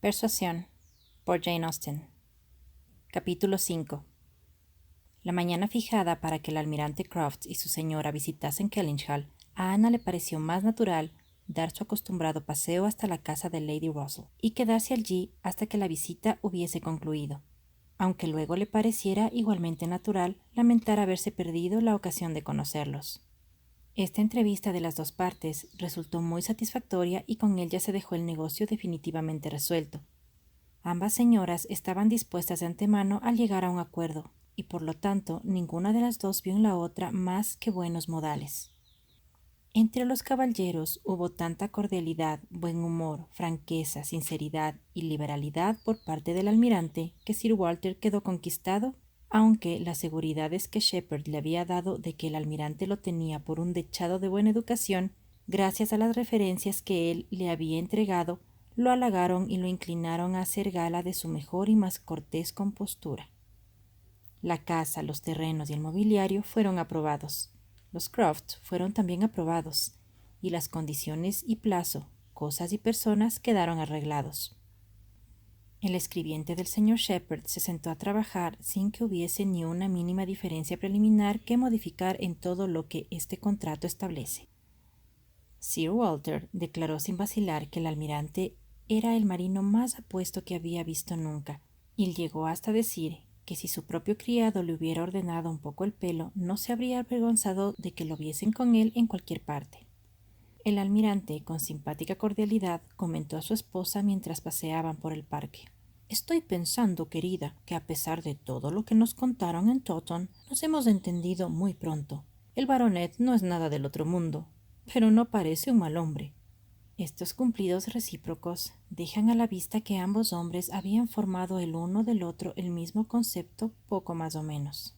Persuasión, por Jane Austen. Capítulo 5. La mañana fijada para que el almirante Crofts y su señora visitasen Kellynch, a Ana le pareció más natural dar su acostumbrado paseo hasta la casa de Lady Russell y quedarse allí hasta que la visita hubiese concluido, aunque luego le pareciera igualmente natural lamentar haberse perdido la ocasión de conocerlos. Esta entrevista de las dos partes resultó muy satisfactoria y con ella se dejó el negocio definitivamente resuelto. Ambas señoras estaban dispuestas de antemano a llegar a un acuerdo, y por lo tanto ninguna de las dos vio en la otra más que buenos modales. Entre los caballeros hubo tanta cordialidad, buen humor, franqueza, sinceridad y liberalidad por parte del almirante que Sir Walter quedó conquistado, aunque las seguridades que Shepherd le había dado de que el almirante lo tenía por un dechado de buena educación, gracias a las referencias que él le había entregado, lo halagaron y lo inclinaron a hacer gala de su mejor y más cortés compostura. La casa, los terrenos y el mobiliario fueron aprobados. Los Crofts fueron también aprobados, y las condiciones y plazo, cosas y personas quedaron arreglados. El escribiente del señor Shepherd se sentó a trabajar sin que hubiese ni una mínima diferencia preliminar que modificar en todo lo que este contrato establece. Sir Walter declaró sin vacilar que el almirante era el marino más apuesto que había visto nunca, y llegó hasta decir que si su propio criado le hubiera ordenado un poco el pelo, no se habría avergonzado de que lo viesen con él en cualquier parte. El almirante, con simpática cordialidad, comentó a su esposa mientras paseaban por el parque: «Estoy pensando, querida, que a pesar de todo lo que nos contaron en Taunton, nos hemos entendido muy pronto. El baronet no es nada del otro mundo, pero no parece un mal hombre». Estos cumplidos recíprocos dejan a la vista que ambos hombres habían formado el uno del otro el mismo concepto, poco más o menos.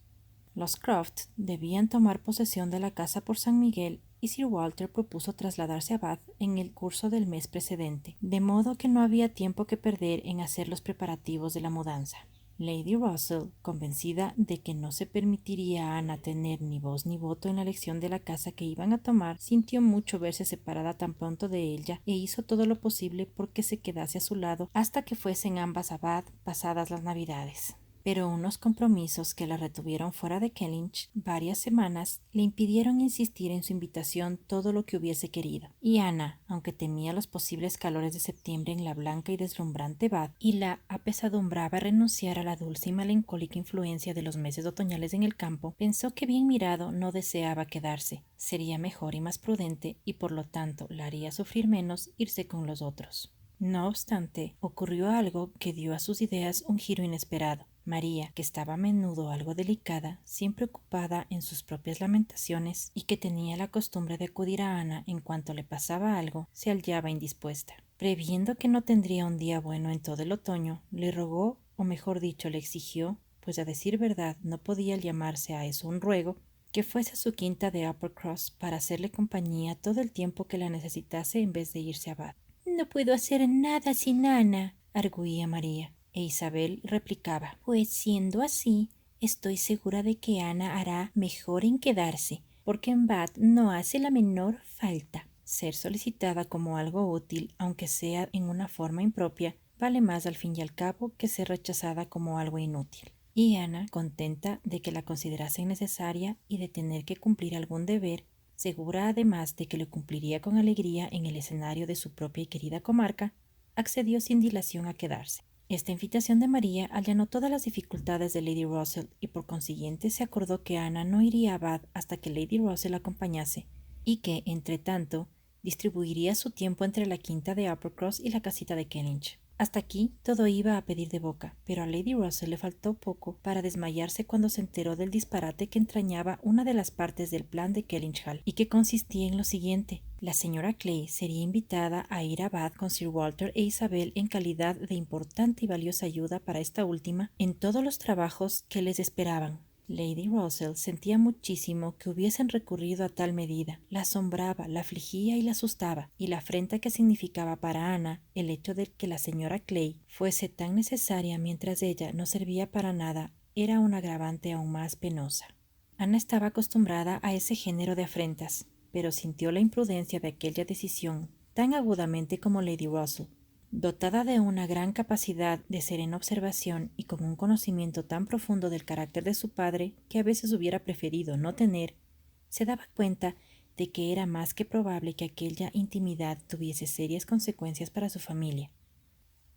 Los Crofts debían tomar posesión de la casa por San Miguel y Sir Walter propuso trasladarse a Bath en el curso del mes precedente, de modo que no había tiempo que perder en hacer los preparativos de la mudanza. Lady Russell, convencida de que no se permitiría a Ana tener ni voz ni voto en la elección de la casa que iban a tomar, sintió mucho verse separada tan pronto de ella e hizo todo lo posible porque se quedase a su lado hasta que fuesen ambas a Bath pasadas las Navidades. Pero unos compromisos que la retuvieron fuera de Kellynch varias semanas le impidieron insistir en su invitación todo lo que hubiese querido, y Ana, aunque temía los posibles calores de septiembre en la blanca y deslumbrante Bath y la apesadumbraba renunciar a la dulce y melancólica influencia de los meses otoñales en el campo, pensó que bien mirado no deseaba quedarse. Sería mejor y más prudente, y por lo tanto la haría sufrir menos, irse con los otros. No obstante, ocurrió algo que dio a sus ideas un giro inesperado. María, que estaba a menudo algo delicada, siempre ocupada en sus propias lamentaciones y que tenía la costumbre de acudir a Ana en cuanto le pasaba algo, se hallaba indispuesta. Previendo que no tendría un día bueno en todo el otoño, le rogó, o mejor dicho, le exigió, pues a decir verdad no podía llamarse a eso un ruego, que fuese a su quinta de Uppercross para hacerle compañía todo el tiempo que la necesitase en vez de irse a Bath. «No puedo hacer nada sin Ana», arguía María. E Isabel replicaba: «Pues siendo así, estoy segura de que Ana hará mejor en quedarse, porque en Bath no hace la menor falta». Ser solicitada como algo útil, aunque sea en una forma impropia, vale más al fin y al cabo que ser rechazada como algo inútil. Y Ana, contenta de que la considerasen necesaria y de tener que cumplir algún deber, segura además de que lo cumpliría con alegría en el escenario de su propia y querida comarca, accedió sin dilación a quedarse. Esta invitación de María allanó todas las dificultades de Lady Russell y por consiguiente se acordó que Ana no iría a Bath hasta que Lady Russell la acompañase y que, entre tanto, distribuiría su tiempo entre la quinta de Uppercross y la casita de Kellynch. Hasta aquí todo iba a pedir de boca, pero a Lady Russell le faltó poco para desmayarse cuando se enteró del disparate que entrañaba una de las partes del plan de Kellynch y que consistía en lo siguiente: la señora Clay sería invitada a ir a Bath con Sir Walter e Isabel en calidad de importante y valiosa ayuda para esta última en todos los trabajos que les esperaban. Lady Russell sentía muchísimo que hubiesen recurrido a tal medida. La asombraba, la afligía y la asustaba, y la afrenta que significaba para Ana el hecho de que la señora Clay fuese tan necesaria mientras ella no servía para nada era un agravante aún más penosa. Ana estaba acostumbrada a ese género de afrentas, pero sintió la imprudencia de aquella decisión tan agudamente como Lady Russell. Dotada de una gran capacidad de serena observación y con un conocimiento tan profundo del carácter de su padre que a veces hubiera preferido no tener, se daba cuenta de que era más que probable que aquella intimidad tuviese serias consecuencias para su familia.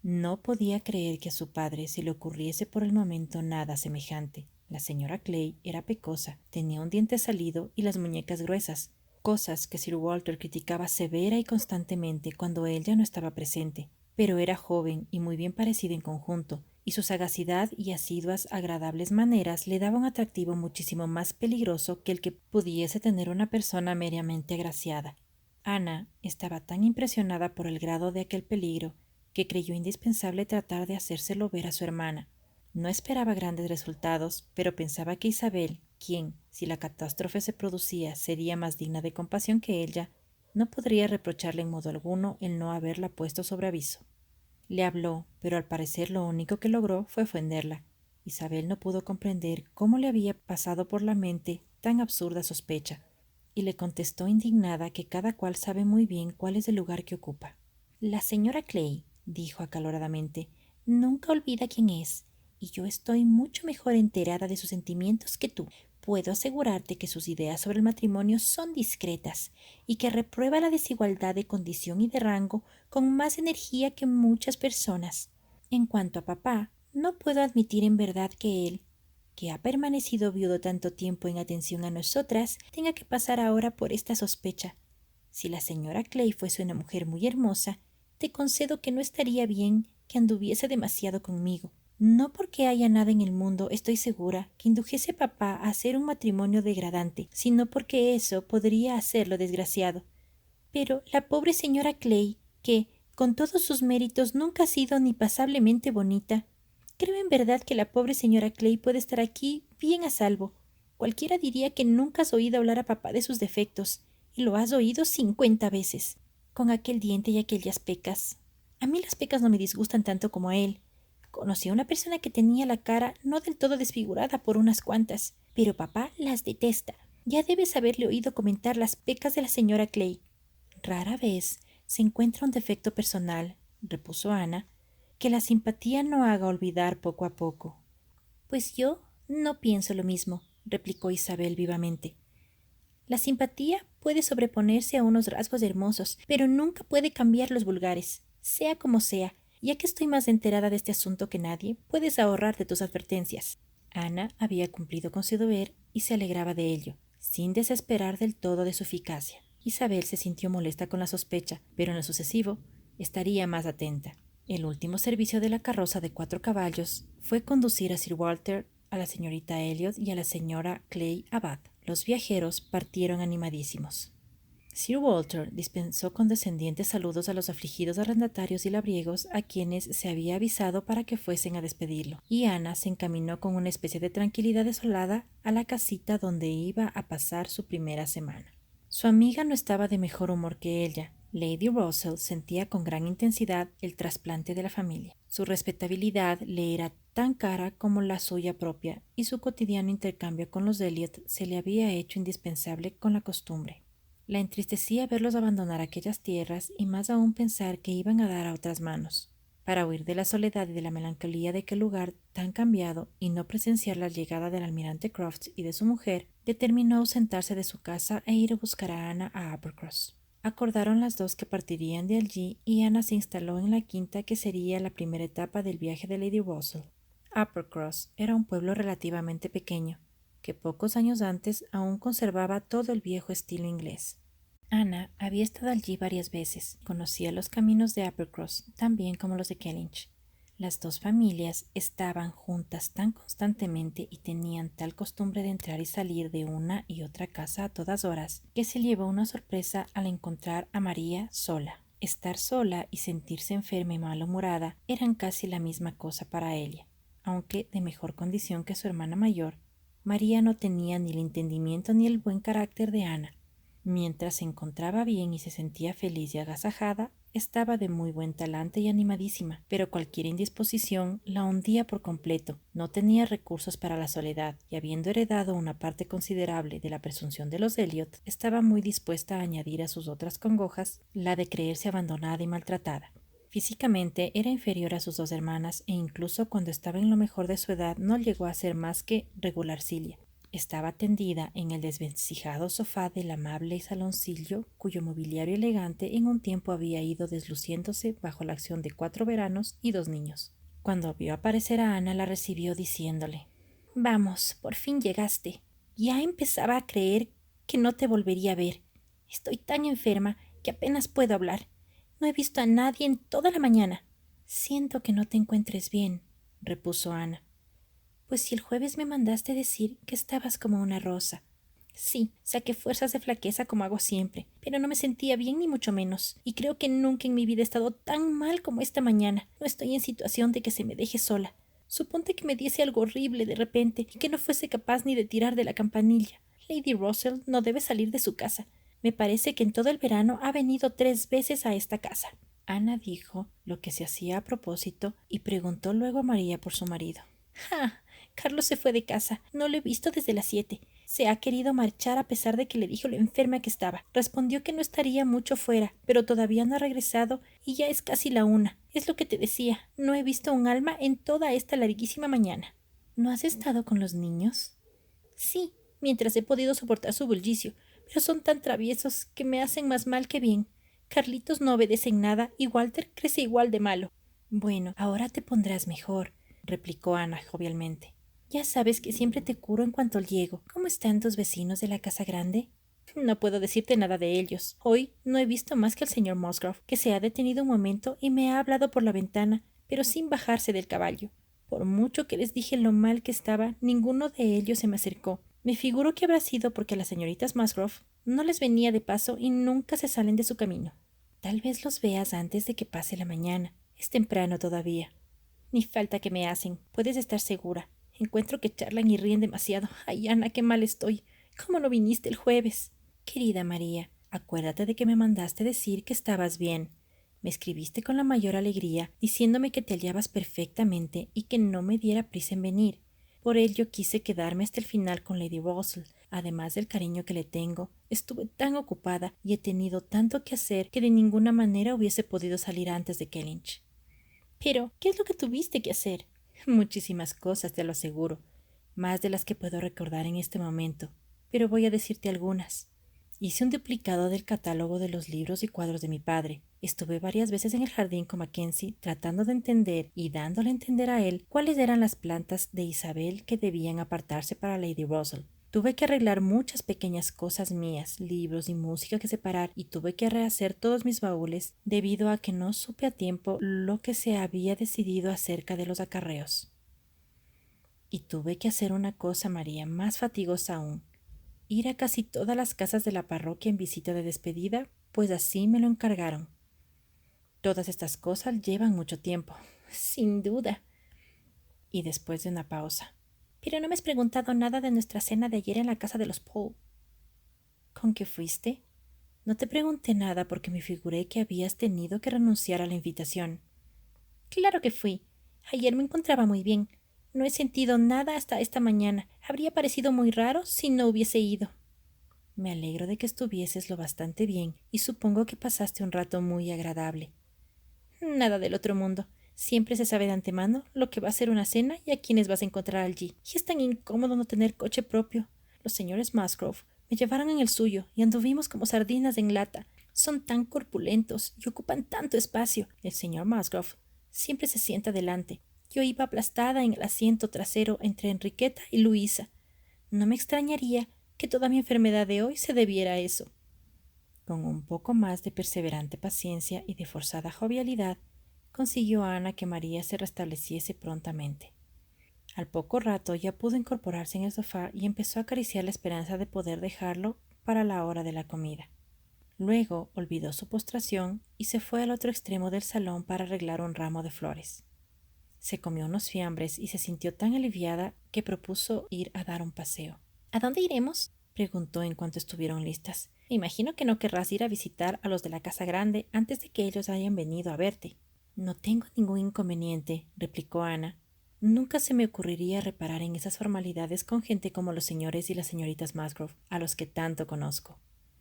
No podía creer que a su padre se le ocurriese por el momento nada semejante. La señora Clay era pecosa, tenía un diente salido y las muñecas gruesas, cosas que Sir Walter criticaba severa y constantemente cuando él ya no estaba presente. Pero era joven y muy bien parecida en conjunto, y su sagacidad y asiduas agradables maneras le daban un atractivo muchísimo más peligroso que el que pudiese tener una persona meramente agraciada. Ana estaba tan impresionada por el grado de aquel peligro que creyó indispensable tratar de hacérselo ver a su hermana. No esperaba grandes resultados, pero pensaba que Isabel, quien, si la catástrofe se producía, sería más digna de compasión que ella, no podría reprocharle en modo alguno el no haberla puesto sobre aviso. Le habló, pero al parecer lo único que logró fue ofenderla. Isabel no pudo comprender cómo le había pasado por la mente tan absurda sospecha, y le contestó indignada que cada cual sabe muy bien cuál es el lugar que ocupa. La señora Clay, dijo acaloradamente, nunca olvida quién es, y yo estoy mucho mejor enterada de sus sentimientos que tú. Puedo asegurarte que sus ideas sobre el matrimonio son discretas y que reprueba la desigualdad de condición y de rango con más energía que muchas personas. En cuanto a papá, no puedo admitir en verdad que él, que ha permanecido viudo tanto tiempo en atención a nosotras, tenga que pasar ahora por esta sospecha. Si la señora Clay fuese una mujer muy hermosa, te concedo que no estaría bien que anduviese demasiado conmigo. No porque haya nada en el mundo, estoy segura, que indujese a papá a hacer un matrimonio degradante, sino porque eso podría hacerlo desgraciado. Pero la pobre señora Clay, que, con todos sus méritos, nunca ha sido ni pasablemente bonita, creo en verdad que la pobre señora Clay puede estar aquí bien a salvo. Cualquiera diría que nunca has oído hablar a papá de sus defectos, y lo has oído 50 veces, con aquel diente y aquellas pecas. A mí las pecas no me disgustan tanto como a él. Conocí a una persona que tenía la cara no del todo desfigurada por unas cuantas, pero papá las detesta. Ya debes haberle oído comentar las pecas de la señora Clay. Rara vez se encuentra un defecto personal, repuso Ana, que la simpatía no haga olvidar poco a poco. Pues yo no pienso lo mismo, replicó Isabel vivamente. La simpatía puede sobreponerse a unos rasgos hermosos, pero nunca puede cambiar los vulgares. Sea como sea, ya que estoy más enterada de este asunto que nadie, puedes ahorrarte tus advertencias. Ana había cumplido con su deber y se alegraba de ello, sin desesperar del todo de su eficacia. Isabel se sintió molesta con la sospecha, pero en lo sucesivo estaría más atenta. El último servicio de la carroza de 4 caballos fue conducir a Sir Walter, a la señorita Elliot y a la señora Clay a Bath. Los viajeros partieron animadísimos. Sir Walter dispensó condescendientes saludos a los afligidos arrendatarios y labriegos a quienes se había avisado para que fuesen a despedirlo, y Ana se encaminó con una especie de tranquilidad desolada a la casita donde iba a pasar su primera semana. Su amiga no estaba de mejor humor que ella. Lady Russell sentía con gran intensidad el trasplante de la familia. Su respetabilidad le era tan cara como la suya propia, y su cotidiano intercambio con los Elliot se le había hecho indispensable con la costumbre. La entristecía verlos abandonar aquellas tierras y más aún pensar que iban a dar a otras manos. Para huir de la soledad y de la melancolía de aquel lugar tan cambiado y no presenciar la llegada del almirante Crofts y de su mujer, determinó ausentarse de su casa e ir a buscar a Ana a Uppercross. Acordaron las dos que partirían de allí y Ana se instaló en la quinta que sería la primera etapa del viaje de Lady Russell. Uppercross era un pueblo relativamente pequeño, que pocos años antes aún conservaba todo el viejo estilo inglés. Ana había estado allí varias veces, conocía los caminos de Uppercross tan bien como los de Kellynch. Las dos familias estaban juntas tan constantemente y tenían tal costumbre de entrar y salir de una y otra casa a todas horas, que se llevó una sorpresa al encontrar a María sola. Estar sola y sentirse enferma y malhumorada eran casi la misma cosa para ella, aunque de mejor condición que su hermana mayor. María no tenía ni el entendimiento ni el buen carácter de Ana. Mientras se encontraba bien y se sentía feliz y agasajada, estaba de muy buen talante y animadísima, pero cualquier indisposición la hundía por completo. No tenía recursos para la soledad, y habiendo heredado una parte considerable de la presunción de los Elliot, estaba muy dispuesta a añadir a sus otras congojas la de creerse abandonada y maltratada. Físicamente era inferior a sus dos hermanas e incluso cuando estaba en lo mejor de su edad no llegó a ser más que regularcilla. Estaba tendida en el desvencijado sofá del amable saloncillo cuyo mobiliario elegante en un tiempo había ido desluciéndose bajo la acción de 4 veranos y 2 niños. Cuando vio aparecer a Ana la recibió diciéndole: «Vamos, por fin llegaste. Ya empezaba a creer que no te volvería a ver. Estoy tan enferma que apenas puedo hablar. No he visto a nadie en toda la mañana». «Siento que no te encuentres bien», repuso Ana. «Pues si el jueves me mandaste decir que estabas como una rosa». «Sí, saqué fuerzas de flaqueza como hago siempre, pero no me sentía bien ni mucho menos, y creo que nunca en mi vida he estado tan mal como esta mañana. No estoy en situación de que se me deje sola. Suponte que me diese algo horrible de repente y que no fuese capaz ni de tirar de la campanilla. Lady Russell no debe salir de su casa. Me parece que en todo el verano ha venido 3 veces a esta casa». Ana dijo lo que se hacía a propósito y preguntó luego a María por su marido. «¡Ja! Carlos se fue de casa. No lo he visto desde las 7. Se ha querido marchar a pesar de que le dijo lo enferma que estaba. Respondió que no estaría mucho fuera, pero todavía no ha regresado y ya es casi la 1. Es lo que te decía. No he visto un alma en toda esta larguísima mañana». «¿No has estado con los niños?» «Sí, mientras he podido soportar su bullicio, pero son tan traviesos que me hacen más mal que bien. Carlitos no obedece en nada y Walter crece igual de malo». «Bueno, ahora te pondrás mejor», replicó Ana jovialmente. «Ya sabes que siempre te curo en cuanto llego. ¿Cómo están tus vecinos de la casa grande?» «No puedo decirte nada de ellos. Hoy no he visto más que al señor Musgrove, que se ha detenido un momento y me ha hablado por la ventana, pero sin bajarse del caballo. Por mucho que les dije lo mal que estaba, ninguno de ellos se me acercó. Me figuro que habrá sido porque a las señoritas Musgrove no les venía de paso y nunca se salen de su camino. Tal vez los veas antes de que pase la mañana. Es temprano todavía». «Ni falta que me hacen, puedes estar segura. Encuentro que charlan y ríen demasiado. Ay, Ana, qué mal estoy. ¿Cómo no viniste el jueves?» «Querida María, acuérdate de que me mandaste decir que estabas bien. Me escribiste con la mayor alegría, diciéndome que te hallabas perfectamente y que no me diera prisa en venir. Por ello quise quedarme hasta el final con Lady Russell. Además del cariño que le tengo, estuve tan ocupada y he tenido tanto que hacer que de ninguna manera hubiese podido salir antes de Kellynch». «Pero, ¿qué es lo que tuviste que hacer?» «Muchísimas cosas, te lo aseguro, más de las que puedo recordar en este momento, pero voy a decirte algunas. Hice un duplicado del catálogo de los libros y cuadros de mi padre. Estuve varias veces en el jardín con Mackenzie tratando de entender y dándole a entender a él cuáles eran las plantas de Isabel que debían apartarse para Lady Russell. Tuve que arreglar muchas pequeñas cosas mías, libros y música que separar, y tuve que rehacer todos mis baúles debido a que no supe a tiempo lo que se había decidido acerca de los acarreos. Y tuve que hacer una cosa, María, más fatigosa aún: ir a casi todas las casas de la parroquia en visita de despedida, pues así me lo encargaron. Todas estas cosas llevan mucho tiempo». «Sin duda». Y después de una pausa: «Pero no me has preguntado nada de nuestra cena de ayer en la casa de los Poole». «¿Con qué fuiste?» «No te pregunté nada porque me figuré que habías tenido que renunciar a la invitación». «Claro que fui. Ayer me encontraba muy bien. No he sentido nada hasta esta mañana. Habría parecido muy raro si no hubiese ido». «Me alegro de que estuvieses lo bastante bien y supongo que pasaste un rato muy agradable». «Nada del otro mundo. Siempre se sabe de antemano lo que va a ser una cena y a quiénes vas a encontrar allí. Y es tan incómodo no tener coche propio. Los señores Musgrove me llevaron en el suyo y anduvimos como sardinas en lata. Son tan corpulentos y ocupan tanto espacio. El señor Musgrove siempre se sienta delante. Yo iba aplastada en el asiento trasero entre Enriqueta y Luisa. No me extrañaría que toda mi enfermedad de hoy se debiera a eso». Con un poco más de perseverante paciencia y de forzada jovialidad, consiguió Ana que María se restableciese prontamente. Al poco rato ya pudo incorporarse en el sofá y empezó a acariciar la esperanza de poder dejarlo para la hora de la comida. Luego olvidó su postración y se fue al otro extremo del salón para arreglar un ramo de flores. Se comió unos fiambres y se sintió tan aliviada que propuso ir a dar un paseo. «¿A dónde iremos?», preguntó en cuanto estuvieron listas. «Me imagino que no querrás ir a visitar a los de la casa grande antes de que ellos hayan venido a verte». «No tengo ningún inconveniente», replicó Ana. «Nunca se me ocurriría reparar en esas formalidades con gente como los señores y las señoritas Musgrove, a los que tanto conozco».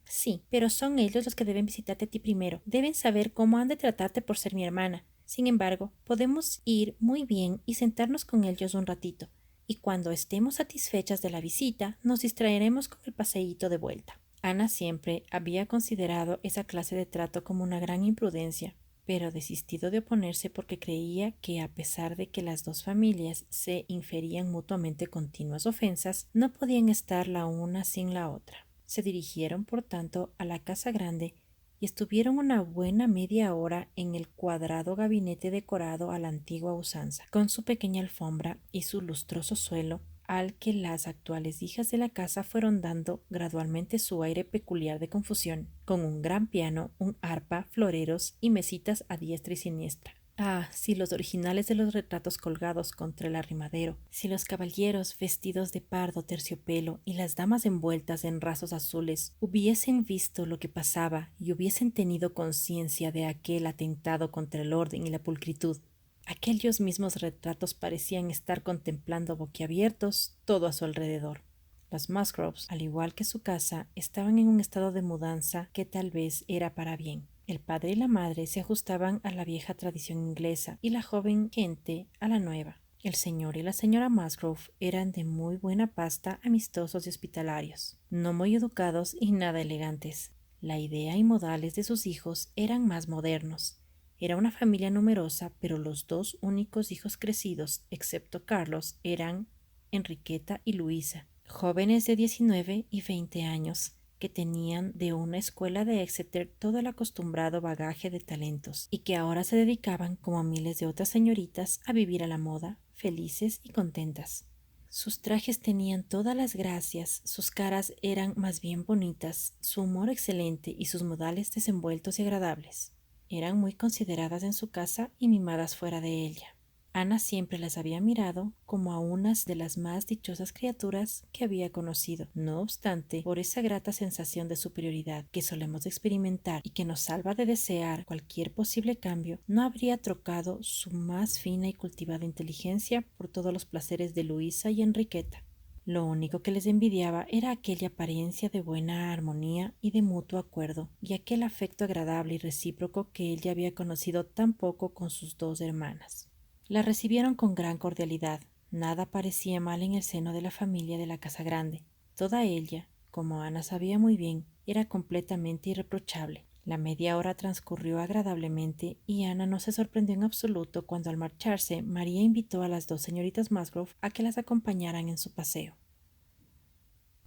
Sí, pero son ellos los que deben visitarte a ti primero. Deben saber cómo han de tratarte por ser mi hermana. Sin embargo, podemos ir muy bien y sentarnos con ellos un ratito. Y cuando estemos satisfechas de la visita, nos distraeremos con el paseíto de vuelta. Ana siempre había considerado esa clase de trato como una gran imprudencia, pero desistido de oponerse porque creía que, a pesar de que las dos familias se inferían mutuamente continuas ofensas, no podían estar la una sin la otra. Se dirigieron, por tanto, a la casa grande y estuvieron una buena media hora en el cuadrado gabinete decorado a la antigua usanza, con su pequeña alfombra y su lustroso suelo, al que las actuales hijas de la casa fueron dando gradualmente su aire peculiar de confusión, con un gran piano, un arpa, floreros y mesitas a diestra y siniestra. Ah, si los originales de los retratos colgados contra el arrimadero, si los caballeros vestidos de pardo terciopelo y las damas envueltas en rasos azules hubiesen visto lo que pasaba y hubiesen tenido conciencia de aquel atentado contra el orden y la pulcritud. Aquellos mismos retratos parecían estar contemplando boquiabiertos todo a su alrededor. Los Musgroves, al igual que su casa, estaban en un estado de mudanza que tal vez era para bien. El padre y la madre se ajustaban a la vieja tradición inglesa y la joven gente a la nueva. El señor y la señora Musgrove eran de muy buena pasta, amistosos y hospitalarios, no muy educados y nada elegantes. La idea y modales de sus hijos eran más modernos. Era una familia numerosa, pero los dos únicos hijos crecidos, excepto Carlos, eran Enriqueta y Luisa, jóvenes de 19 y 20 años, que tenían de una escuela de Exeter todo el acostumbrado bagaje de talentos y que ahora se dedicaban, como miles de otras señoritas, a vivir a la moda, felices y contentas. Sus trajes tenían todas las gracias, sus caras eran más bien bonitas, su humor excelente y sus modales desenvueltos y agradables. Eran muy consideradas en su casa y mimadas fuera de ella. Ana siempre las había mirado como a unas de las más dichosas criaturas que había conocido. No obstante, por esa grata sensación de superioridad que solemos experimentar y que nos salva de desear cualquier posible cambio, no habría trocado su más fina y cultivada inteligencia por todos los placeres de Luisa y Enriqueta. Lo único que les envidiaba era aquella apariencia de buena armonía y de mutuo acuerdo, y aquel afecto agradable y recíproco que ella había conocido tan poco con sus dos hermanas. La recibieron con gran cordialidad. Nada parecía mal en el seno de la familia de la casa grande. Toda ella, como Ana sabía muy bien, era completamente irreprochable. La media hora transcurrió agradablemente y Ana no se sorprendió en absoluto cuando, al marcharse, María invitó a las dos señoritas Musgrove a que las acompañaran en su paseo.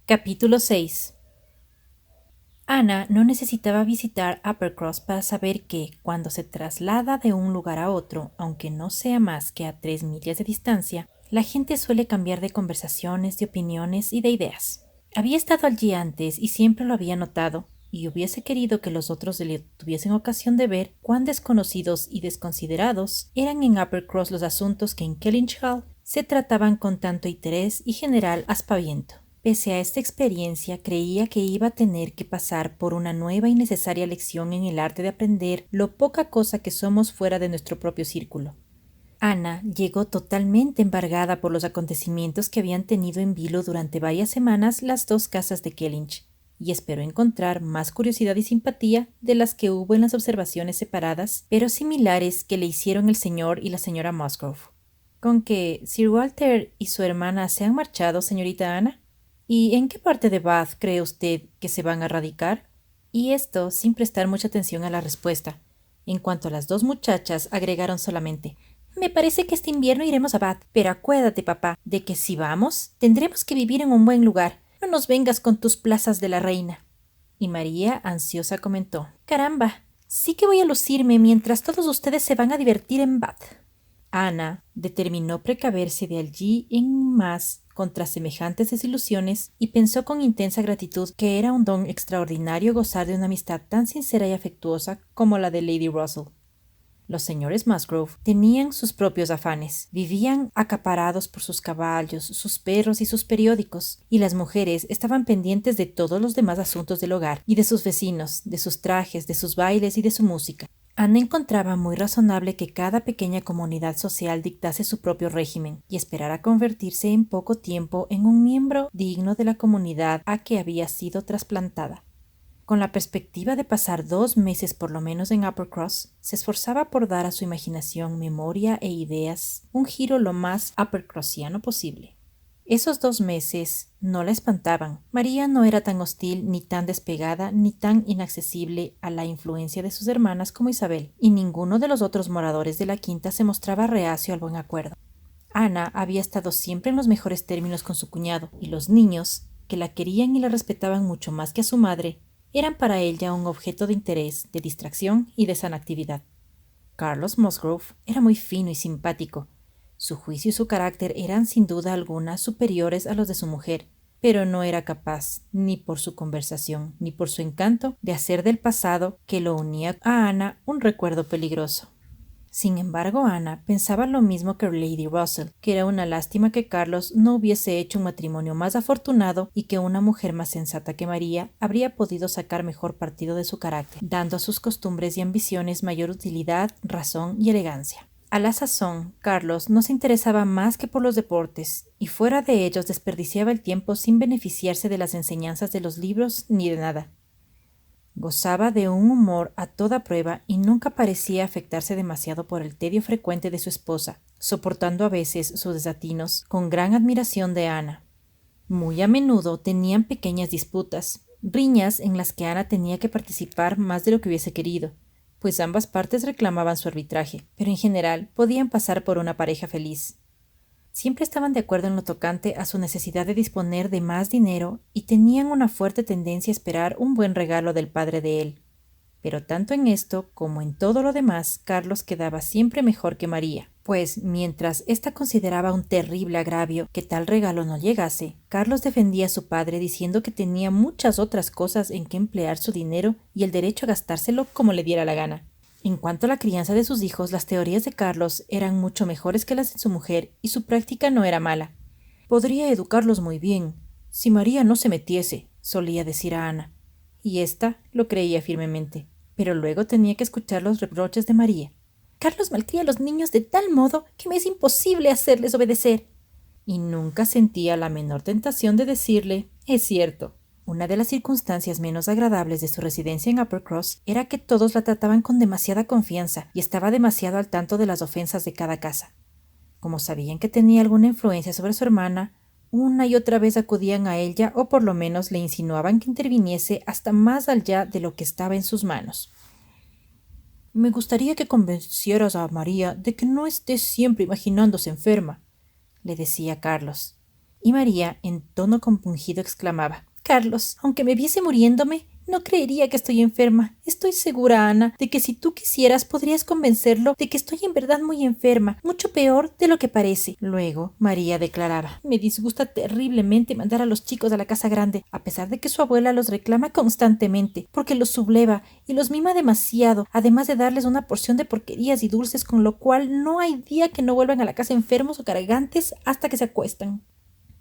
Capítulo 6. Ana no necesitaba visitar Uppercross para saber que, cuando se traslada de un lugar a otro, aunque no sea más que a 3 millas de distancia, la gente suele cambiar de conversaciones, de opiniones y de ideas. Había estado allí antes y siempre lo había notado, y hubiese querido que los otros le tuviesen ocasión de ver cuán desconocidos y desconsiderados eran en Uppercross los asuntos que en Kellynch Hall se trataban con tanto interés y general aspaviento. Pese a esta experiencia, creía que iba a tener que pasar por una nueva y necesaria lección en el arte de aprender lo poca cosa que somos fuera de nuestro propio círculo. Ana llegó totalmente embargada por los acontecimientos que habían tenido en vilo durante varias semanas las dos casas de Kellynch, y esperó encontrar más curiosidad y simpatía de las que hubo en las observaciones separadas, pero similares, que le hicieron el señor y la señora Musgrove. ¿Con que Sir Walter y su hermana se han marchado, señorita Ana? ¿Y en qué parte de Bath cree usted que se van a radicar? Y esto sin prestar mucha atención a la respuesta. En cuanto a las dos muchachas, agregaron solamente: me parece que este invierno iremos a Bath, pero acuérdate, papá, de que si vamos, tendremos que vivir en un buen lugar. No nos vengas con tus plazas de la reina. Y María, ansiosa, comentó: caramba, sí que voy a lucirme mientras todos ustedes se van a divertir en Bath. Ana determinó precaverse de allí en más contra semejantes desilusiones y pensó con intensa gratitud que era un don extraordinario gozar de una amistad tan sincera y afectuosa como la de Lady Russell. Los señores Musgrove tenían sus propios afanes, vivían acaparados por sus caballos, sus perros y sus periódicos, y las mujeres estaban pendientes de todos los demás asuntos del hogar y de sus vecinos, de sus trajes, de sus bailes y de su música. Ana encontraba muy razonable que cada pequeña comunidad social dictase su propio régimen y esperara convertirse en poco tiempo en un miembro digno de la comunidad a que había sido trasplantada. Con la perspectiva de pasar 2 meses por lo menos en Uppercross, se esforzaba por dar a su imaginación, memoria e ideas un giro lo más uppercrossiano posible. Esos 2 meses no la espantaban. María no era tan hostil, ni tan despegada, ni tan inaccesible a la influencia de sus hermanas como Isabel, y ninguno de los otros moradores de la quinta se mostraba reacio al buen acuerdo. Ana había estado siempre en los mejores términos con su cuñado, y los niños, que la querían y la respetaban mucho más que a su madre, eran para ella un objeto de interés, de distracción y de sana actividad. Carlos Musgrove era muy fino y simpático. Su juicio y su carácter eran sin duda alguna superiores a los de su mujer, pero no era capaz, ni por su conversación, ni por su encanto, de hacer del pasado que lo unía a Ana un recuerdo peligroso. Sin embargo, Ana pensaba lo mismo que Lady Russell, que era una lástima que Carlos no hubiese hecho un matrimonio más afortunado y que una mujer más sensata que María habría podido sacar mejor partido de su carácter, dando a sus costumbres y ambiciones mayor utilidad, razón y elegancia. A la sazón, Carlos no se interesaba más que por los deportes, y fuera de ellos desperdiciaba el tiempo sin beneficiarse de las enseñanzas de los libros ni de nada. Gozaba de un humor a toda prueba y nunca parecía afectarse demasiado por el tedio frecuente de su esposa, soportando a veces sus desatinos con gran admiración de Ana. Muy a menudo tenían pequeñas disputas, riñas en las que Ana tenía que participar más de lo que hubiese querido, pues ambas partes reclamaban su arbitraje, pero en general podían pasar por una pareja feliz. Siempre estaban de acuerdo en lo tocante a su necesidad de disponer de más dinero y tenían una fuerte tendencia a esperar un buen regalo del padre de él. Pero tanto en esto como en todo lo demás, Carlos quedaba siempre mejor que María, pues mientras ésta consideraba un terrible agravio que tal regalo no llegase, Carlos defendía a su padre diciendo que tenía muchas otras cosas en que emplear su dinero y el derecho a gastárselo como le diera la gana. En cuanto a la crianza de sus hijos, las teorías de Carlos eran mucho mejores que las de su mujer y su práctica no era mala. Podría educarlos muy bien, si María no se metiese, solía decir a Ana, y ésta lo creía firmemente, pero luego tenía que escuchar los reproches de María. Carlos malcría a los niños de tal modo que me es imposible hacerles obedecer. Y nunca sentía la menor tentación de decirle, es cierto. Una de las circunstancias menos agradables de su residencia en Uppercross era que todos la trataban con demasiada confianza y estaba demasiado al tanto de las ofensas de cada casa. Como sabían que tenía alguna influencia sobre su hermana, una y otra vez acudían a ella o por lo menos le insinuaban que interviniese hasta más allá de lo que estaba en sus manos. «Me gustaría que convencieras a María de que no esté siempre imaginándose enferma», le decía Carlos. Y María, en tono compungido, exclamaba, «Carlos, aunque me viese muriéndome, no creería que estoy enferma. Estoy segura, Ana, de que si tú quisieras podrías convencerlo de que estoy en verdad muy enferma, mucho peor de lo que parece». Luego, María declaraba, «Me disgusta terriblemente mandar a los chicos a la casa grande, a pesar de que su abuela los reclama constantemente, porque los subleva y los mima demasiado, además de darles una porción de porquerías y dulces, con lo cual no hay día que no vuelvan a la casa enfermos o cargantes hasta que se acuestan».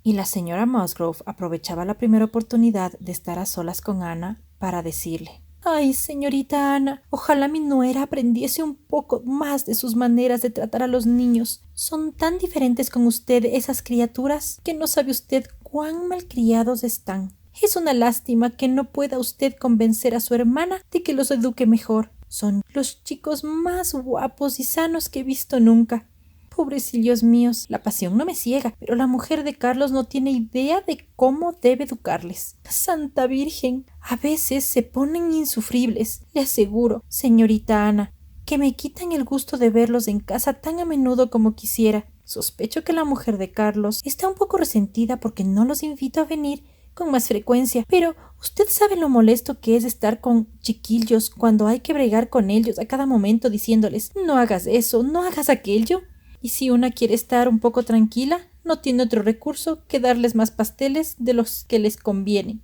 Y la señora Musgrove aprovechaba la primera oportunidad de estar a solas con Ana para decirle, «Ay, señorita Ana, ojalá mi nuera aprendiese un poco más de sus maneras de tratar a los niños. Son tan diferentes con usted esas criaturas que no sabe usted cuán malcriados están. Es una lástima que no pueda usted convencer a su hermana de que los eduque mejor. Son los chicos más guapos y sanos que he visto nunca. Pobrecillos míos, la pasión no me ciega, pero la mujer de Carlos no tiene idea de cómo debe educarles. Santa Virgen, a veces se ponen insufribles. Le aseguro, señorita Ana, que me quitan el gusto de verlos en casa tan a menudo como quisiera. Sospecho que la mujer de Carlos está un poco resentida porque no los invito a venir con más frecuencia, pero usted sabe lo molesto que es estar con chiquillos cuando hay que bregar con ellos a cada momento diciéndoles, no hagas eso, no hagas aquello. Y si una quiere estar un poco tranquila, no tiene otro recurso que darles más pasteles de los que les convienen.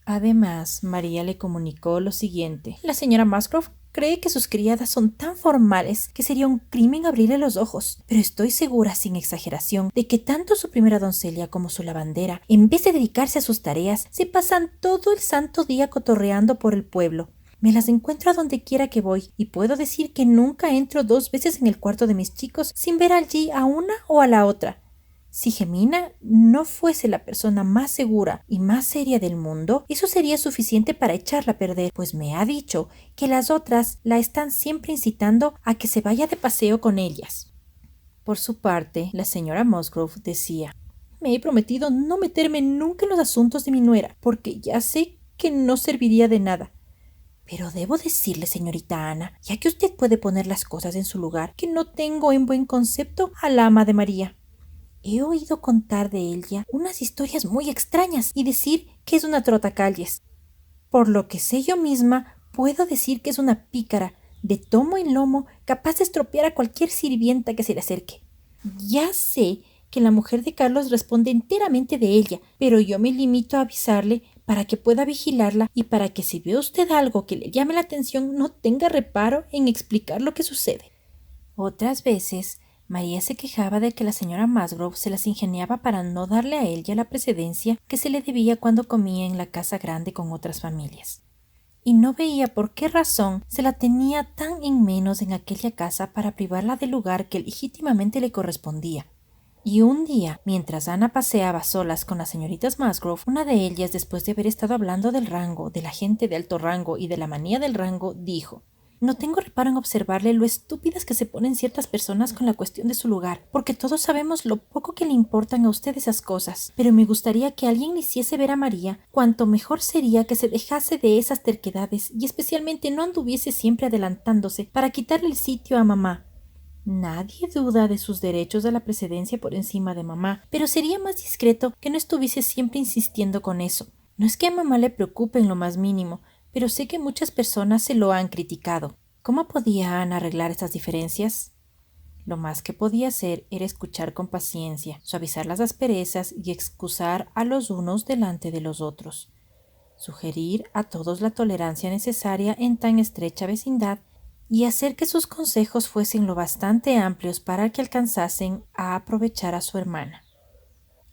Además, María le comunicó lo siguiente. La señora Musgrove cree que sus criadas son tan formales que sería un crimen abrirle los ojos, pero estoy segura, sin exageración, de que tanto su primera doncella como su lavandera, en vez de dedicarse a sus tareas, se pasan todo el santo día cotorreando por el pueblo. Me las encuentro a donde quiera que voy, y puedo decir que nunca entro 2 veces en el cuarto de mis chicos sin ver allí a una o a la otra. Si Gemina no fuese la persona más segura y más seria del mundo, eso sería suficiente para echarla a perder, pues me ha dicho que las otras la están siempre incitando a que se vaya de paseo con ellas. Por su parte, la señora Musgrove decía: me he prometido no meterme nunca en los asuntos de mi nuera, porque ya sé que no serviría de nada. Pero debo decirle, señorita Ana, ya que usted puede poner las cosas en su lugar, que no tengo en buen concepto a la ama de María. He oído contar de ella unas historias muy extrañas y decir que es una trotacalles. Por lo que sé yo misma, puedo decir que es una pícara, de tomo y lomo, capaz de estropear a cualquier sirvienta que se le acerque. Ya sé que la mujer de Carlos responde enteramente de ella, pero yo me limito a avisarle para que pueda vigilarla y para que si ve usted algo que le llame la atención no tenga reparo en explicar lo que sucede. Otras veces, María se quejaba de que la señora Musgrove se las ingeniaba para no darle a ella la precedencia que se le debía cuando comía en la casa grande con otras familias. Y no veía por qué razón se la tenía tan en menos en aquella casa para privarla del lugar que legítimamente le correspondía. Y un día, mientras Ana paseaba solas con las señoritas Musgrove, una de ellas, después de haber estado hablando del rango, de la gente de alto rango y de la manía del rango, dijo: no tengo reparo en observarle lo estúpidas que se ponen ciertas personas con la cuestión de su lugar, porque todos sabemos lo poco que le importan a usted esas cosas, pero me gustaría que alguien le hiciese ver a María cuánto mejor sería que se dejase de esas terquedades y especialmente no anduviese siempre adelantándose para quitarle el sitio a mamá. Nadie duda de sus derechos a la precedencia por encima de mamá, pero sería más discreto que no estuviese siempre insistiendo con eso. No es que a mamá le preocupe en lo más mínimo, pero sé que muchas personas se lo han criticado. ¿Cómo podía Ana arreglar estas diferencias? Lo más que podía hacer era escuchar con paciencia, suavizar las asperezas y excusar a los unos delante de los otros. Sugerir a todos la tolerancia necesaria en tan estrecha vecindad y hacer que sus consejos fuesen lo bastante amplios para que alcanzasen a aprovechar a su hermana.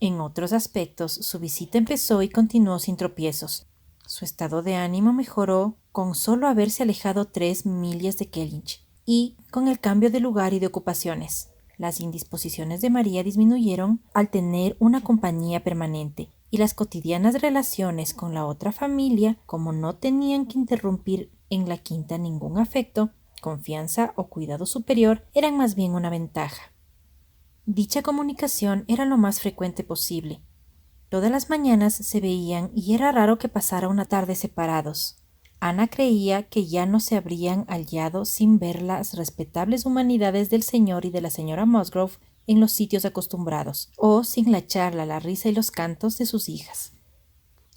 En otros aspectos, su visita empezó y continuó sin tropiezos. Su estado de ánimo mejoró con solo haberse alejado 3 millas de Kellynch y con el cambio de lugar y de ocupaciones. Las indisposiciones de María disminuyeron al tener una compañía permanente y las cotidianas relaciones con la otra familia, como no tenían que interrumpir en la quinta ningún afecto, confianza o cuidado superior, eran más bien una ventaja. Dicha comunicación era lo más frecuente posible. Todas las mañanas se veían y era raro que pasara una tarde separados. Ana creía que ya no se habrían hallado sin ver las respetables humanidades del señor y de la señora Musgrove en los sitios acostumbrados, o sin la charla, la risa y los cantos de sus hijas.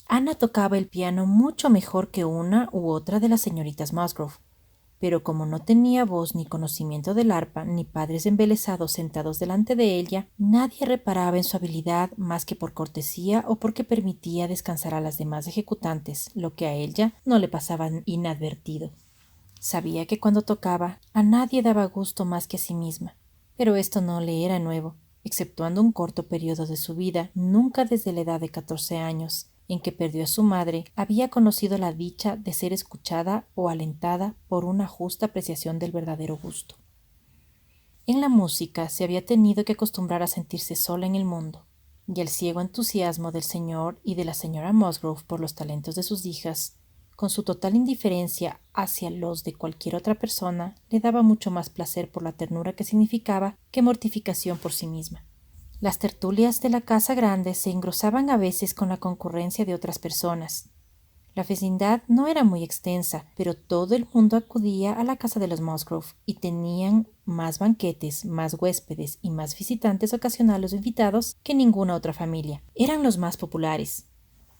Ana tocaba el piano mucho mejor que una u otra de las señoritas Musgrove, pero como no tenía voz ni conocimiento del arpa, ni padres embelesados sentados delante de ella, nadie reparaba en su habilidad más que por cortesía o porque permitía descansar a las demás ejecutantes, lo que a ella no le pasaba inadvertido. Sabía que cuando tocaba a nadie daba gusto más que a sí misma, pero esto no le era nuevo, exceptuando un corto periodo de su vida, nunca desde la edad de 14 años, en que perdió a su madre, había conocido la dicha de ser escuchada o alentada por una justa apreciación del verdadero gusto. En la música se había tenido que acostumbrar a sentirse sola en el mundo, y el ciego entusiasmo del señor y de la señora Musgrove por los talentos de sus hijas, con su total indiferencia hacia los de cualquier otra persona, le daba mucho más placer por la ternura que significaba que mortificación por sí misma. Las tertulias de la casa grande se engrosaban a veces con la concurrencia de otras personas. La vecindad no era muy extensa, pero todo el mundo acudía a la casa de los Musgrove y tenían más banquetes, más huéspedes y más visitantes ocasionales o invitados que ninguna otra familia. Eran los más populares.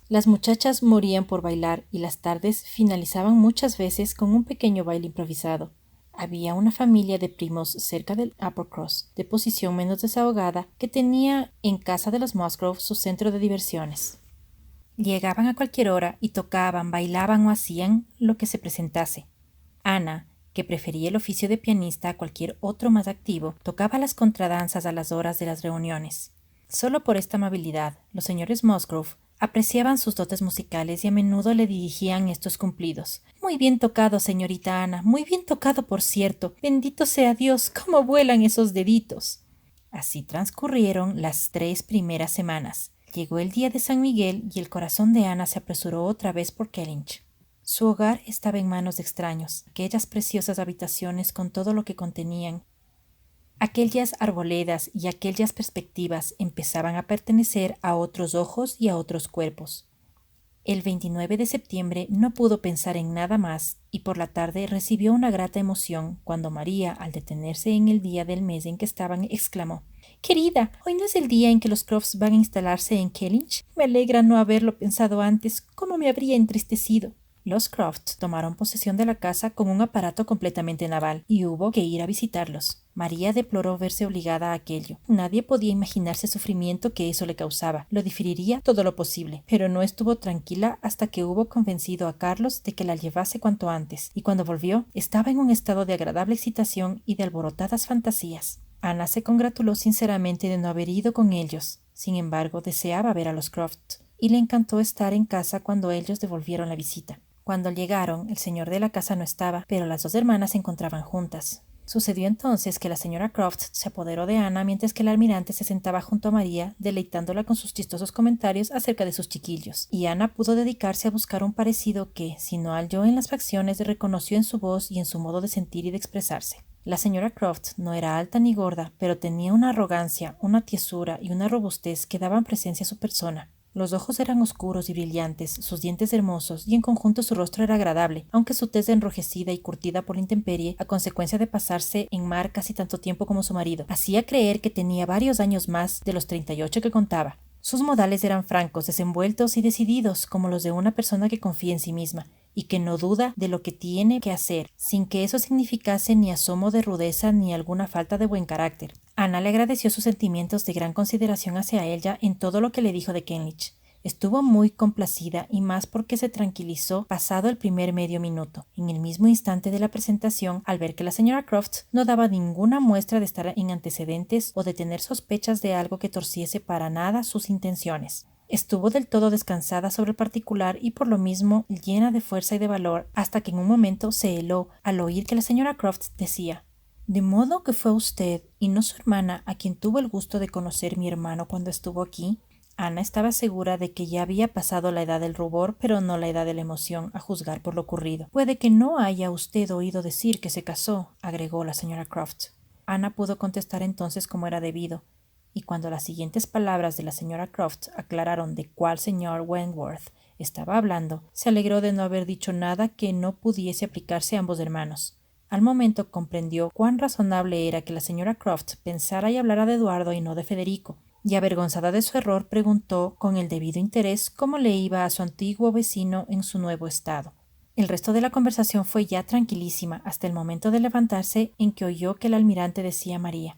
Las muchachas morían por bailar y las tardes finalizaban muchas veces con un pequeño baile improvisado. Había una familia de primos cerca del Uppercross, de posición menos desahogada, que tenía en casa de los Musgrove su centro de diversiones. Llegaban a cualquier hora y tocaban, bailaban o hacían lo que se presentase. Ana, que prefería el oficio de pianista a cualquier otro más activo, tocaba las contradanzas a las horas de las reuniones. Solo por esta amabilidad, los señores Musgrove apreciaban sus dotes musicales y a menudo le dirigían estos cumplidos. Muy bien tocado, señorita Ana, muy bien tocado, por cierto. Bendito sea Dios, cómo vuelan esos deditos. Así transcurrieron las 3 primeras semanas. Llegó el día de San Miguel y el corazón de Ana se apresuró otra vez por Kellynch. Su hogar estaba en manos de extraños, aquellas preciosas habitaciones con todo lo que contenían. Aquellas arboledas y aquellas perspectivas empezaban a pertenecer a otros ojos y a otros cuerpos. El 29 de septiembre no pudo pensar en nada más y por la tarde recibió una grata emoción cuando María, al detenerse en el día del mes en que estaban, exclamó: «Querida, ¿hoy no es el día en que los Crofts van a instalarse en Kellynch? Me alegra no haberlo pensado antes. ¿Cómo me habría entristecido?» Los Crofts tomaron posesión de la casa con un aparato completamente naval y hubo que ir a visitarlos. María deploró verse obligada a aquello. Nadie podía imaginarse el sufrimiento que eso le causaba. Lo diferiría todo lo posible, pero no estuvo tranquila hasta que hubo convencido a Carlos de que la llevase cuanto antes, y cuando volvió estaba en un estado de agradable excitación y de alborotadas fantasías. Ana se congratuló sinceramente de no haber ido con ellos. Sin embargo, deseaba ver a los Crofts, y le encantó estar en casa cuando ellos devolvieron la visita. Cuando llegaron, el señor de la casa no estaba, pero las 2 hermanas se encontraban juntas. Sucedió entonces que la señora Croft se apoderó de Ana mientras que el almirante se sentaba junto a María, deleitándola con sus chistosos comentarios acerca de sus chiquillos, y Ana pudo dedicarse a buscar un parecido que, si no halló en las facciones, reconoció en su voz y en su modo de sentir y de expresarse. La señora Croft no era alta ni gorda, pero tenía una arrogancia, una tiesura y una robustez que daban presencia a su persona. Los ojos eran oscuros y brillantes, sus dientes hermosos, y en conjunto su rostro era agradable, aunque su tez enrojecida y curtida por la intemperie, a consecuencia de pasarse en mar casi tanto tiempo como su marido, hacía creer que tenía varios años más de los 38 que contaba. Sus modales eran francos, desenvueltos y decididos, como los de una persona que confía en sí misma, y que no duda de lo que tiene que hacer, sin que eso significase ni asomo de rudeza ni alguna falta de buen carácter. Ana le agradeció sus sentimientos de gran consideración hacia ella en todo lo que le dijo de Kellynch. Estuvo muy complacida y más porque se tranquilizó pasado el primer medio minuto. En el mismo instante de la presentación, al ver que la señora Croft no daba ninguna muestra de estar en antecedentes o de tener sospechas de algo que torciese para nada sus intenciones. Estuvo del todo descansada sobre el particular y por lo mismo llena de fuerza y de valor, hasta que en un momento se heló al oír que la señora Croft decía: «¿De modo que fue usted y no su hermana a quien tuvo el gusto de conocer mi hermano cuando estuvo aquí?» Ana estaba segura de que ya había pasado la edad del rubor, pero no la edad de la emoción, a juzgar por lo ocurrido. «Puede que no haya usted oído decir que se casó», agregó la señora Croft. Ana pudo contestar entonces como era debido, y cuando las siguientes palabras de la señora Croft aclararon de cuál señor Wentworth estaba hablando, se alegró de no haber dicho nada que no pudiese aplicarse a ambos hermanos. Al momento comprendió cuán razonable era que la señora Croft pensara y hablara de Eduardo y no de Federico, y avergonzada de su error preguntó con el debido interés cómo le iba a su antiguo vecino en su nuevo estado. El resto de la conversación fue ya tranquilísima hasta el momento de levantarse en que oyó que el almirante decía a María: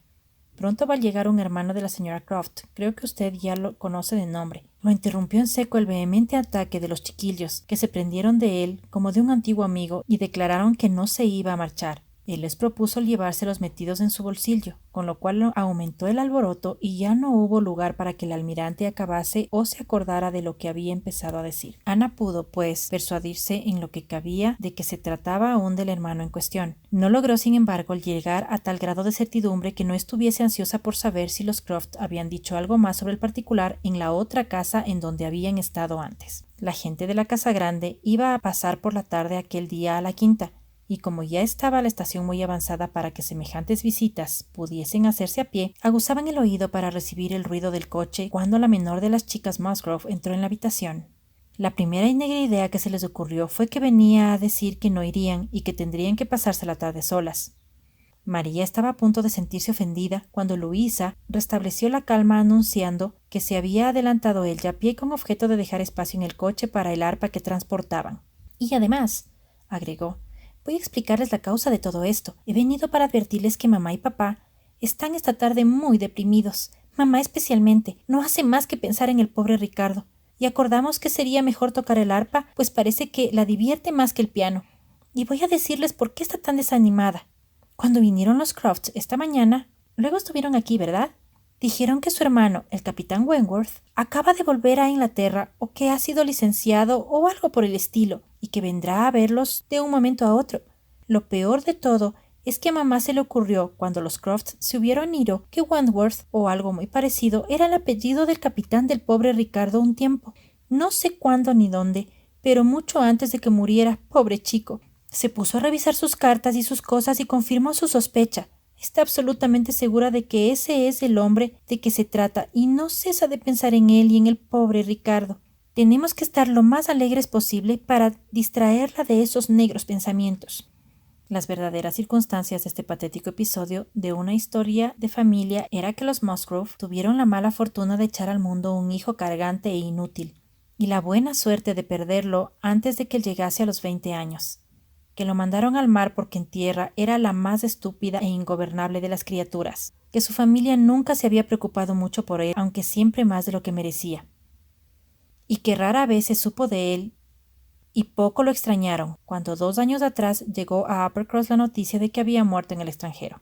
«Pronto va a llegar un hermano de la señora Croft. Creo que usted ya lo conoce de nombre». Lo interrumpió en seco el vehemente ataque de los chiquillos, que se prendieron de él como de un antiguo amigo y declararon que no se iba a marchar. Él les propuso llevárselos metidos en su bolsillo, con lo cual aumentó el alboroto y ya no hubo lugar para que el almirante acabase o se acordara de lo que había empezado a decir. Ana pudo, pues, persuadirse en lo que cabía de que se trataba aún del hermano en cuestión. No logró, sin embargo, llegar a tal grado de certidumbre que no estuviese ansiosa por saber si los Croft habían dicho algo más sobre el particular en la otra casa en donde habían estado antes. La gente de la casa grande iba a pasar por la tarde aquel día a la quinta, y como ya estaba la estación muy avanzada para que semejantes visitas pudiesen hacerse a pie, aguzaban el oído para recibir el ruido del coche cuando la menor de las chicas Musgrove entró en la habitación. La primera y negra idea que se les ocurrió fue que venía a decir que no irían y que tendrían que pasarse la tarde solas. María estaba a punto de sentirse ofendida cuando Luisa restableció la calma anunciando que se había adelantado ella a pie con objeto de dejar espacio en el coche para el arpa que transportaban. «Y además», agregó, «voy a explicarles la causa de todo esto. He venido para advertirles que mamá y papá están esta tarde muy deprimidos. Mamá especialmente. No hace más que pensar en el pobre Ricardo. Y acordamos que sería mejor tocar el arpa, pues parece que la divierte más que el piano. Y voy a decirles por qué está tan desanimada. Cuando vinieron los Crofts esta mañana, luego estuvieron aquí, ¿verdad? Dijeron que su hermano, el capitán Wentworth, acaba de volver a Inglaterra o que ha sido licenciado o algo por el estilo y que vendrá a verlos de un momento a otro. Lo peor de todo es que a mamá se le ocurrió, cuando los Crofts se hubieron ido, que Wentworth, o algo muy parecido, era el apellido del capitán del pobre Ricardo un tiempo. No sé cuándo ni dónde, pero mucho antes de que muriera, pobre chico. Se puso a revisar sus cartas y sus cosas y confirmó su sospecha. Está absolutamente segura de que ese es el hombre de que se trata y no cesa de pensar en él y en el pobre Ricardo. Tenemos que estar lo más alegres posible para distraerla de esos negros pensamientos. Las verdaderas circunstancias de este patético episodio de una historia de familia era que los Musgrove tuvieron la mala fortuna de echar al mundo un hijo cargante e inútil, y la buena suerte de perderlo antes de que él llegase a los 20 años. Que lo mandaron al mar porque en tierra era la más estúpida e ingobernable de las criaturas, que su familia nunca se había preocupado mucho por él, aunque siempre más de lo que merecía, y que rara vez se supo de él, y poco lo extrañaron cuando 2 años atrás llegó a Uppercross la noticia de que había muerto en el extranjero.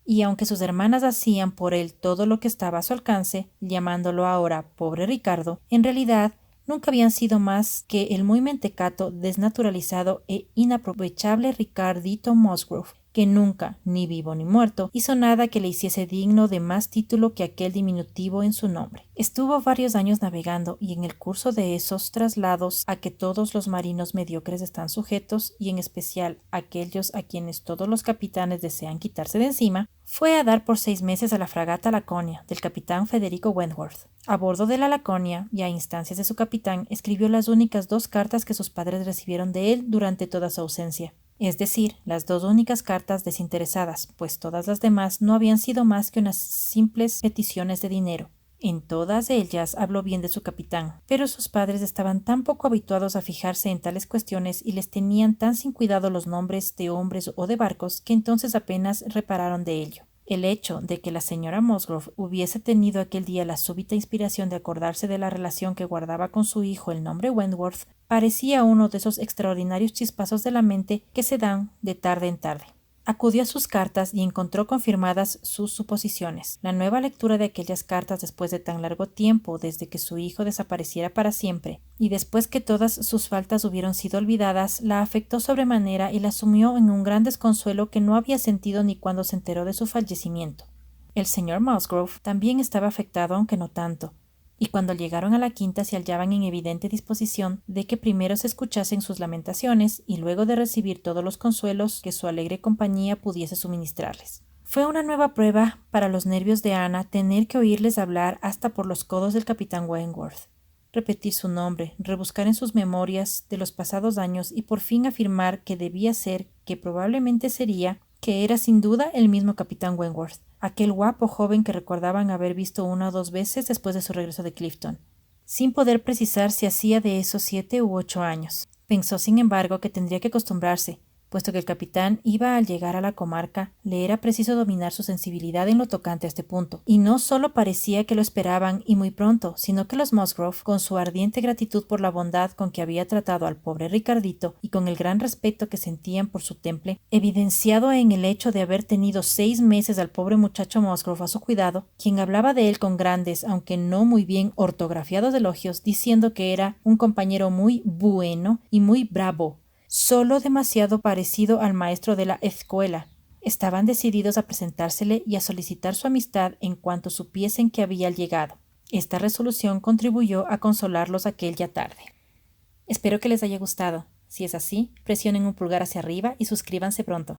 Y aunque sus hermanas hacían por él todo lo que estaba a su alcance, llamándolo ahora pobre Ricardo, en realidad nunca habían sido más que el muy mentecato, desnaturalizado e inaprovechable Ricardito Musgrove, que nunca, ni vivo ni muerto, hizo nada que le hiciese digno de más título que aquel diminutivo en su nombre. Estuvo varios años navegando y en el curso de esos traslados a que todos los marinos mediocres están sujetos, y en especial aquellos a quienes todos los capitanes desean quitarse de encima, fue a dar por 6 meses a la fragata Laconia del capitán Federico Wentworth. A bordo de la Laconia, y a instancias de su capitán, escribió las únicas 2 cartas que sus padres recibieron de él durante toda su ausencia. Es decir, las 2 únicas cartas desinteresadas, pues todas las demás no habían sido más que unas simples peticiones de dinero. En todas ellas habló bien de su capitán, pero sus padres estaban tan poco habituados a fijarse en tales cuestiones y les tenían tan sin cuidado los nombres de hombres o de barcos que entonces apenas repararon de ello. El hecho de que la señora Musgrove hubiese tenido aquel día la súbita inspiración de acordarse de la relación que guardaba con su hijo el nombre Wentworth parecía uno de esos extraordinarios chispazos de la mente que se dan de tarde en tarde. Acudió a sus cartas y encontró confirmadas sus suposiciones. La nueva lectura de aquellas cartas después de tan largo tiempo, desde que su hijo desapareciera para siempre, y después que todas sus faltas hubieron sido olvidadas, la afectó sobremanera y la sumió en un gran desconsuelo que no había sentido ni cuando se enteró de su fallecimiento. El señor Musgrove también estaba afectado, aunque no tanto, y cuando llegaron a la quinta se hallaban en evidente disposición de que primero se escuchasen sus lamentaciones y luego de recibir todos los consuelos que su alegre compañía pudiese suministrarles. Fue una nueva prueba para los nervios de Ana tener que oírles hablar hasta por los codos del capitán Wentworth, repetir su nombre, rebuscar en sus memorias de los pasados años y por fin afirmar que debía ser, que probablemente sería, que era sin duda el mismo capitán Wentworth, aquel guapo joven que recordaban haber visto 1 o 2 veces después de su regreso de Clifton, sin poder precisar si hacía de esos 7 u 8 años. Pensó, sin embargo, que tendría que acostumbrarse, puesto que el capitán iba al llegar a la comarca, le era preciso dominar su sensibilidad en lo tocante a este punto. Y no solo parecía que lo esperaban y muy pronto, sino que los Musgrove, con su ardiente gratitud por la bondad con que había tratado al pobre Ricardito y con el gran respeto que sentían por su temple, evidenciado en el hecho de haber tenido 6 meses al pobre muchacho Musgrove a su cuidado, quien hablaba de él con grandes, aunque no muy bien ortografiados elogios, diciendo que era un compañero muy bueno y muy bravo, solo demasiado parecido al maestro de la escuela. Estaban decididos a presentársele y a solicitar su amistad en cuanto supiesen que había llegado. Esta resolución contribuyó a consolarlos aquella tarde. Espero que les haya gustado. Si es así, presionen un pulgar hacia arriba y suscríbanse pronto.